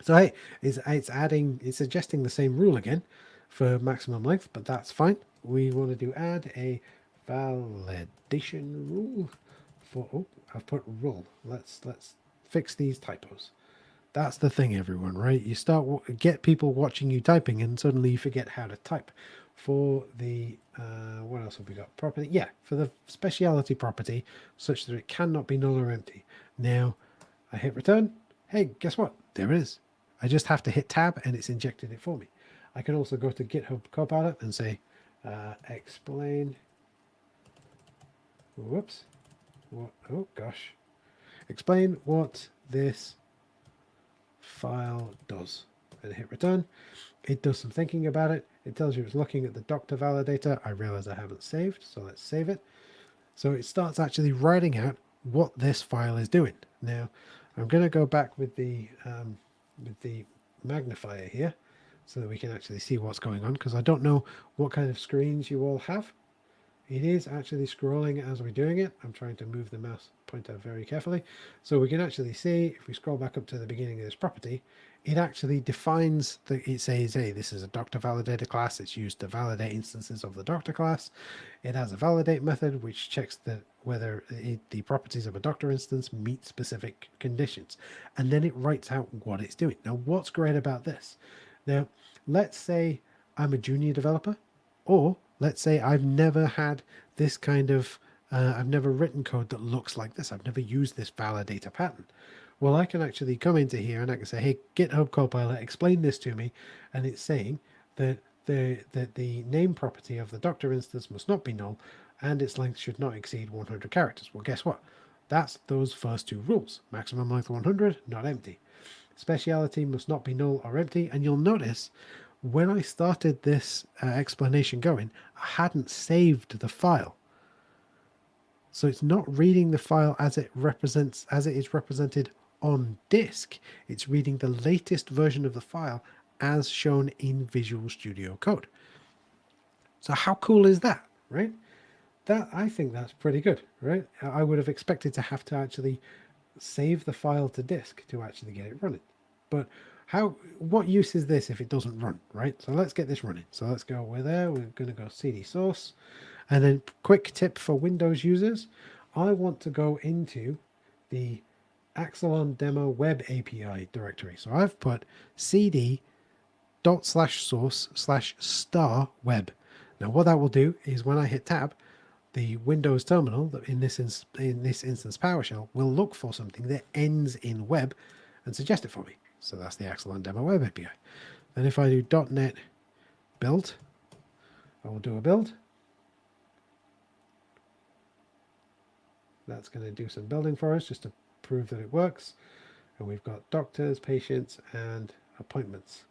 So hey, it's suggesting the same rule again for maximum length, but that's fine. We want to do add a validation rule for, I've put rule. Let's fix these typos. That's the thing, everyone, right? You get people watching you typing, and suddenly you forget how to type. For the, what else have we got? Property, yeah, for the speciality property, such that it cannot be null or empty. Now, I hit return. Hey, guess what? There it is. I just have to hit tab, and it's injected it for me. I can also go to GitHub Copilot and say, explain. Whoops. What? Oh gosh. Explain what this file does, and hit return. It does some thinking about it. It tells you it's looking at the doctor validator. I realize I haven't saved, so let's save it. So it starts actually writing out what this file is doing. Now I'm going to go back with the magnifier here so that we can actually see what's going on, because I don't know what kind of screens you all have. It is actually scrolling as we're doing it. I'm trying to move the mouse pointer very carefully. So we can actually see, if we scroll back up to the beginning of this property, it actually defines, it says, hey, this is a doctor validator class. It's used to validate instances of the doctor class. It has a validate method, which checks that whether the properties of a Docker instance meet specific conditions. And then it writes out what it's doing. Now, what's great about this? Now, let's say I'm a junior developer, or let's say I've never had this kind of, I've never written code that looks like this. I've never used this validator pattern. Well, I can actually come into here and I can say, hey, GitHub Copilot, explain this to me. And it's saying that the name property of the Docker instance must not be null and its length should not exceed 100 characters. Well, guess what? That's those first two rules. Maximum length 100, not empty. Speciality must not be null or empty. And you'll notice when I started this explanation going, I hadn't saved the file. So it's not reading the file as it is represented on disk. It's reading the latest version of the file as shown in Visual Studio Code. So how cool is that, right? I think that's pretty good, right? I would have expected to have to actually save the file to disk to actually get it running. But what use is this if it doesn't run, right? So let's get this running. So let's go over there. We're going to go cd source. And then quick tip for Windows users, I want to go into the Axelon demo web API directory. So I've put cd./source/star/web. Now what that will do is when I hit tab, the Windows terminal that in this instance PowerShell will look for something that ends in web and suggest it for me. So that's the Axelon demo web API. Then if I do .NET build, I will do a build. That's going to do some building for us just to prove that it works. And we've got doctors, patients, and appointments.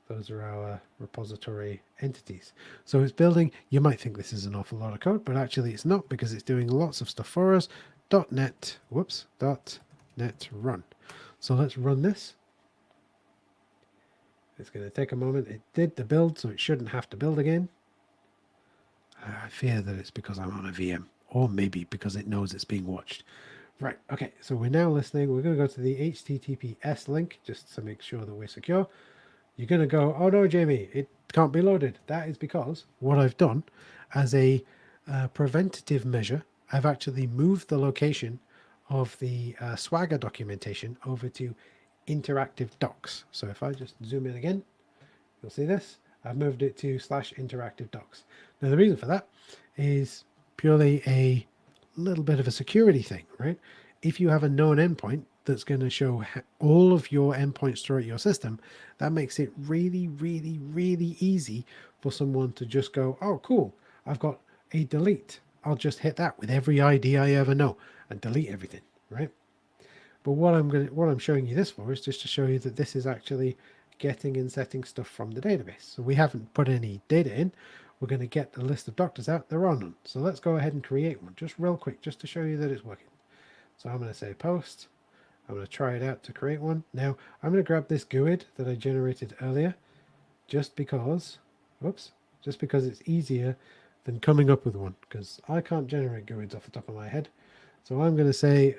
Those are our repository entities. So it's building. You might think this is an awful lot of code, but actually it's not, because it's doing lots of stuff for us. .NET run. So let's run this. It's going to take a moment. It did the build, so it shouldn't have to build again. I fear that it's because I'm on a VM, or maybe because it knows it's being watched. Right, okay, so we're now listening. We're going to go to the HTTPS link just to make sure that we're secure. You're going to go, oh no, Jamie, it can't be loaded. That is because what I've done as a preventative measure, I've actually moved the location of the Swagger documentation over to interactive docs. So if I just zoom in again, you'll see this. I've moved it to /interactive docs. Now the reason for that is purely a little bit of a security thing, right? If you have a known endpoint that's going to show all of your endpoints throughout your system, that makes it really, really, really easy for someone to just go, oh, cool, I've got a delete. I'll just hit that with every ID I ever know and delete everything, right? But what I'm showing you this for is just to show you that this is actually getting and setting stuff from the database. So we haven't put any data in. We're going to get a list of doctors out. There are none. So let's go ahead and create one just real quick, just to show you that it's working. So I'm going to say post. I'm going to try it out to create one. Now I'm going to grab this GUID that I generated earlier just because it's easier than coming up with one, because I can't generate GUIDs off the top of my head. So I'm going to say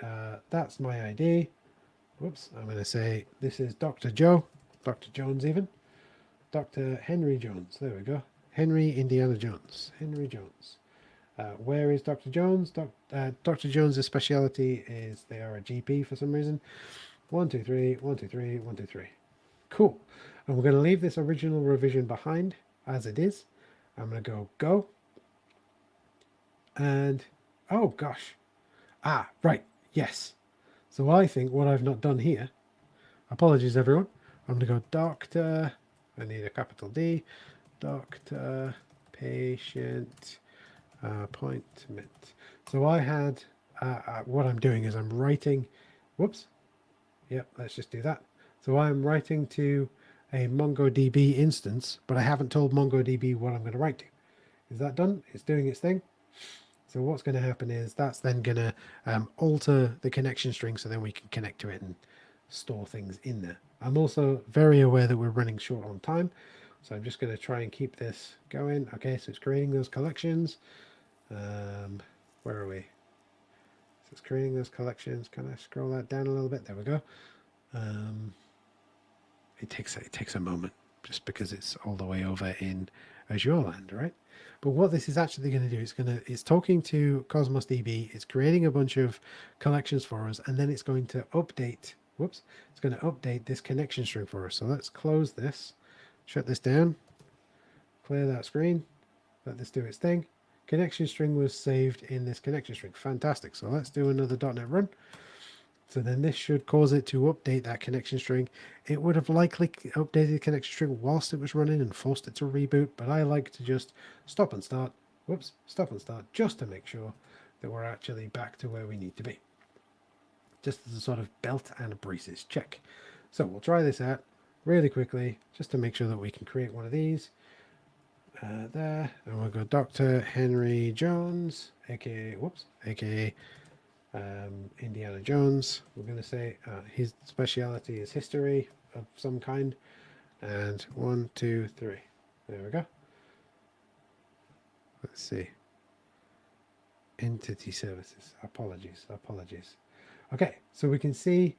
that's my ID. I'm going to say this is Dr. Joe, Dr. Jones even, Dr. Henry Jones. There we go. Henry Indiana Jones. Henry Jones. Where is Dr. Jones? Dr. Jones' specialty is they are a GP for some reason. 1, 2, 3, 1, 2, 3, 1, 2, 3. Cool. And we're going to leave this original revision behind as it is. I'm going to go. And, oh gosh. Right. Yes. So I think what I've not done here, apologies everyone, I'm going to go doctor, I need a capital D, doctor, patient, appointment. So I had, what I'm doing is I'm writing, let's just do that. So I'm writing to a MongoDB instance, but I haven't told MongoDB what I'm going to write to. Is that done? It's doing its thing. So what's going to happen is that's then going to alter the connection string so then we can connect to it and store things in there. I'm also very aware that we're running short on time, so I'm just going to try and keep this going. Okay, so it's creating those collections. Where are we? So it's creating those collections. Can I scroll that down a little bit? There we go. It takes a moment. just because it's all the way over in Azure land, right? But what this is actually going to do, it's talking to Cosmos DB, it's creating a bunch of collections for us, and then it's going to update, whoops, it's going to update this connection string for us. So let's close this, shut this down, clear that screen, let this do its thing. Connection string was saved in this connection string. Fantastic. So let's do another .NET run. So then this should cause it to update that connection string. It would have likely updated the connection string whilst it was running and forced it to reboot, but I like to just stop and start, whoops, stop and start, just to make sure that we're actually back to where we need to be. Just as a sort of belt and braces check. So we'll try this out really quickly, just to make sure that we can create one of these. There, and we'll go Dr. Henry Jones, aka, whoops, aka Indiana Jones. We're going to say his speciality is history of some kind. And 1, 2, 3. There we go. Let's see. Entity services. Apologies. Okay, so we can see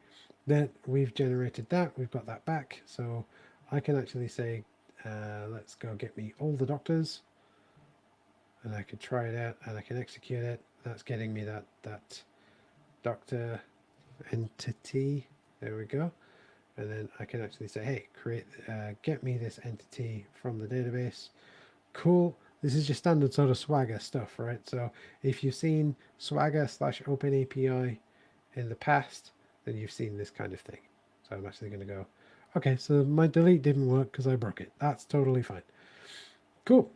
that we've generated that. We've got that back. So I can actually say, let's go get me all the doctors. And I can try it out and I can execute it. That's getting me that doctor entity. There we go. And then I can actually say, hey, get me this entity from the database. Cool. This is your standard sort of Swagger stuff, right? So if you've seen Swagger / OpenAPI in the past, then you've seen this kind of thing. So I'm actually going to go, okay, so my delete didn't work because I broke it. That's totally fine. Cool.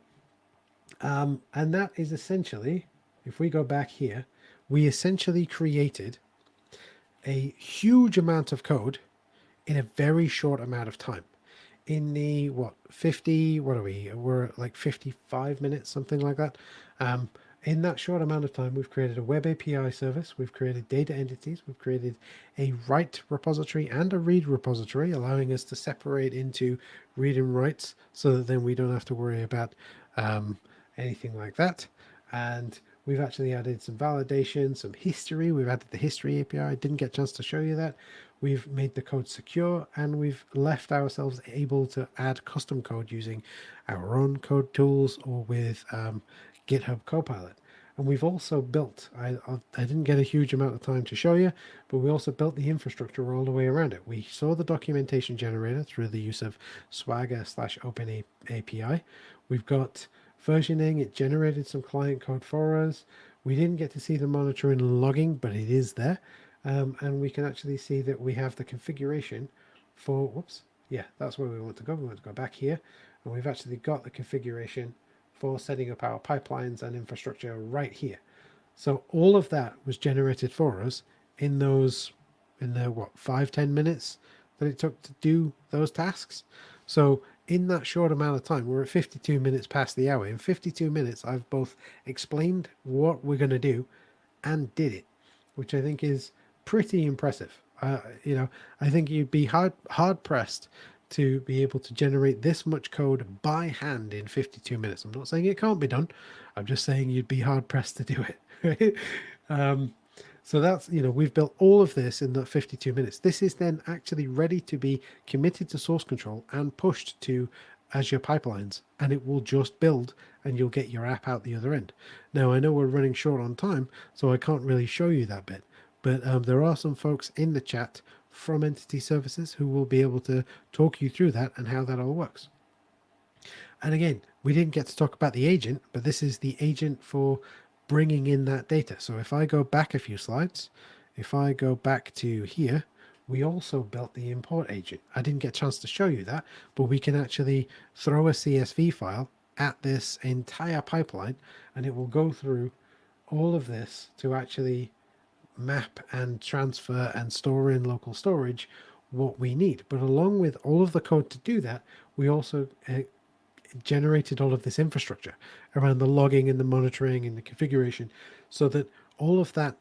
And that is essentially, if we go back here, we essentially created a huge amount of code in a very short amount of time. In the, we're like 55 minutes, something like that. In that short amount of time, we've created a web API service, we've created data entities, we've created a write repository and a read repository, allowing us to separate into read and writes so that then we don't have to worry about anything like that. And we've actually added some validation, some history. We've added the history API. I didn't get a chance to show you that. We've made the code secure, and we've left ourselves able to add custom code using our own code tools or with GitHub Copilot. And we've also built, I didn't get a huge amount of time to show you, but we also built the infrastructure all the way around it. We saw the documentation generator through the use of Swagger / Open API. We've got versioning. It generated some client code for us. We didn't get to see the monitoring and logging, but it is there. And we can actually see that we have the configuration for, whoops, yeah, that's where we want to go. We want to go back here, and we've actually got the configuration for setting up our pipelines and infrastructure right here. So all of that was generated for us in the 5-10 minutes that it took to do those tasks. So in that short amount of time, we're at 52 minutes past the hour. In 52 minutes, I've both explained what we're going to do and did it, which I think is pretty impressive. I think you'd be hard pressed to be able to generate this much code by hand in 52 minutes. I'm not saying it can't be done. I'm just saying you'd be hard pressed to do it. So that's, we've built all of this in the 52 minutes. This is then actually ready to be committed to source control and pushed to Azure pipelines, and it will just build and you'll get your app out the other end. Now, I know we're running short on time, so I can't really show you that bit, but there are some folks in the chat from Entity Services who will be able to talk you through that and how that all works. And again, we didn't get to talk about the agent, but this is the agent for bringing in that data. So if I go back a few slides, if I go back to here, we also built the import agent. I didn't get a chance to show you that, but we can actually throw a CSV file at this entire pipeline, and it will go through all of this to actually map and transfer and store in local storage what we need. But along with all of the code to do that, we also generated all of this infrastructure around the logging and the monitoring and the configuration, so that all of that,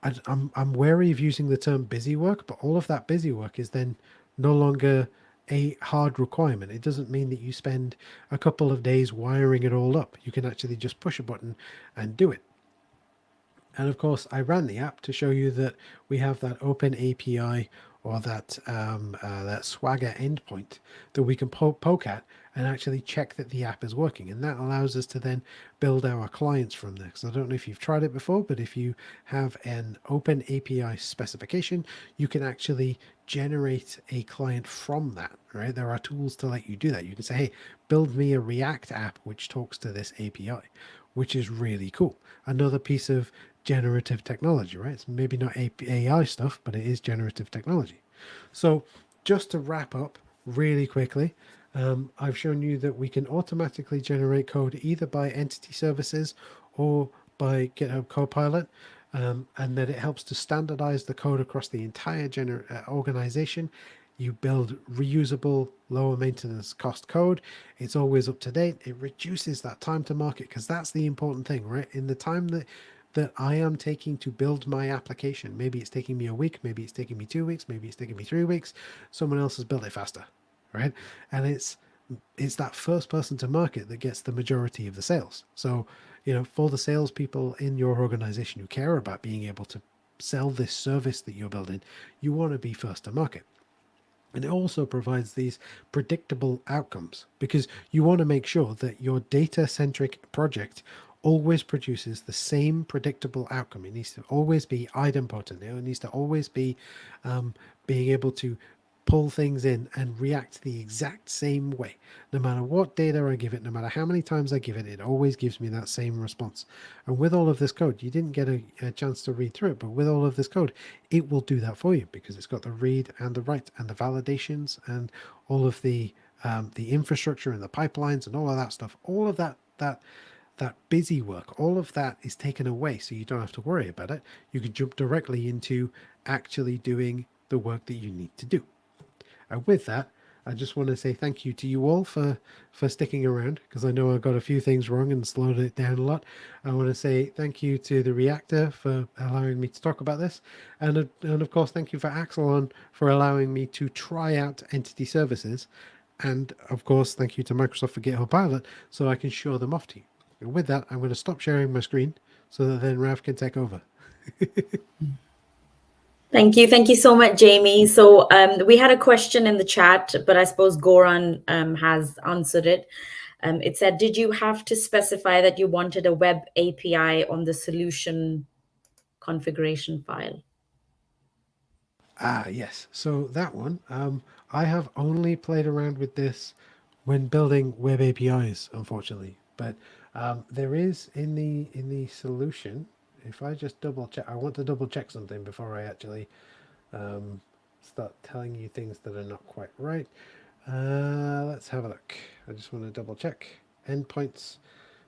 I'm wary of using the term busy work, but all of that busy work is then no longer a hard requirement. It doesn't mean that you spend a couple of days wiring it all up. You can actually just push a button and do it. And of course, I ran the app to show you that we have that Open API or that Swagger endpoint that we can poke at and actually check that the app is working. And that allows us to then build our clients from there. So I don't know if you've tried it before, but if you have an open API specification, you can actually generate a client from that, right? There are tools to let you do that. You can say, hey, build me a React app which talks to this API, which is really cool. Another piece of generative technology, right? It's maybe not AI stuff, but it is generative technology. So, just to wrap up really quickly, I've shown you that we can automatically generate code either by entity services or by GitHub Copilot, and that it helps to standardize the code across the entire organization. You build reusable, lower maintenance cost code. It's always up to date. It reduces that time to market because that's the important thing, right? In the time that I am taking to build my application, maybe it's taking me a week, maybe it's taking me 2 weeks, maybe it's taking me 3 weeks. Someone else has built it faster, right? And it's that first person to market that gets the majority of the sales. So, for the salespeople in your organization who care about being able to sell this service that you're building, you want to be first to market. And it also provides these predictable outcomes because you want to make sure that your data centric project always produces the same predictable outcome. It needs to always be idempotent. It needs to always be being able to pull things in and react the exact same way. No matter what data I give it, no matter how many times I give it, it always gives me that same response. And with all of this code, you didn't get a chance to read through it, but with all of this code, it will do that for you because it's got the read and the write and the validations and all of the infrastructure and the pipelines and all of that stuff. All of that busy work, all of that is taken away, so you don't have to worry about it. You can jump directly into actually doing the work that you need to do. And with that, I just want to say thank you to you all for sticking around because I know I got a few things wrong and slowed it down a lot. I want to say thank you to the Reactor for allowing me to talk about this, and of course thank you for Axelon for allowing me to try out entity services, and of course thank you to Microsoft for GitHub Pilot so I can show them off to you. And with that, I'm going to stop sharing my screen so that then Rav can take over. Thank you. Thank you so much, Jamie. So we had a question in the chat, but I suppose Goran has answered it. It said, did you have to specify that you wanted a web API on the solution configuration file? Ah, yes. So that one, I have only played around with this when building web APIs, unfortunately. But there is in the solution. If I just double check, I want to double check something before I actually um, start telling you things that are not quite right. Let's have a look. I just want to double check endpoints.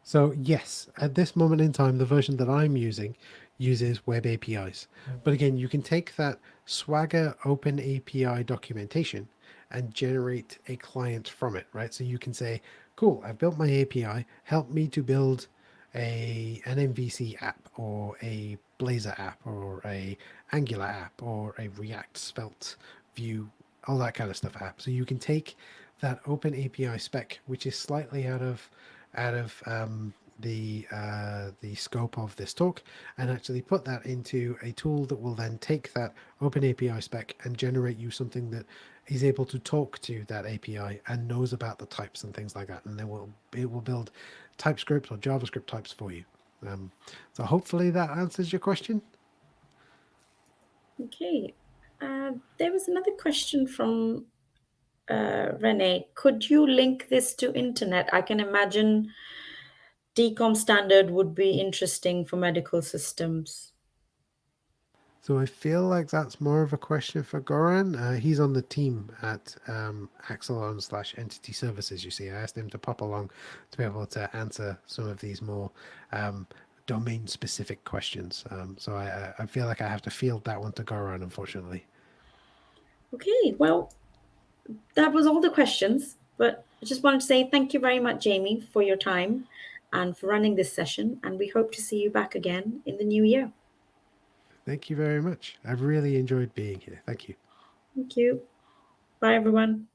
So yes, at this moment in time, the version that I'm using uses web APIs. But again, you can take that Swagger Open API documentation and generate a client from it, right? So you can say, cool, I've built my API, help me to build an MVC app or a Blazor app or a Angular app or a React Svelte Vue, all that kind of stuff app. So you can take that Open API spec, which is slightly out of the scope of this talk, and actually put that into a tool that will then take that Open API spec and generate you something that is able to talk to that API and knows about the types and things like that, and then it will build TypeScript or JavaScript types for you. So hopefully that answers your question. Okay. There was another question from Renee. Could you link this to internet? I can imagine DCOM standard would be interesting for medical systems. So I feel like that's more of a question for Goran. He's on the team at Axelon/Entity Services. You see, I asked him to pop along to be able to answer some of these more domain-specific questions. So I feel like I have to field that one to Goran, unfortunately. Okay, well, that was all the questions, but I just wanted to say thank you very much, Jamie, for your time and for running this session. And we hope to see you back again in the new year. Thank you very much. I've really enjoyed being here. Thank you. Thank you. Bye, everyone.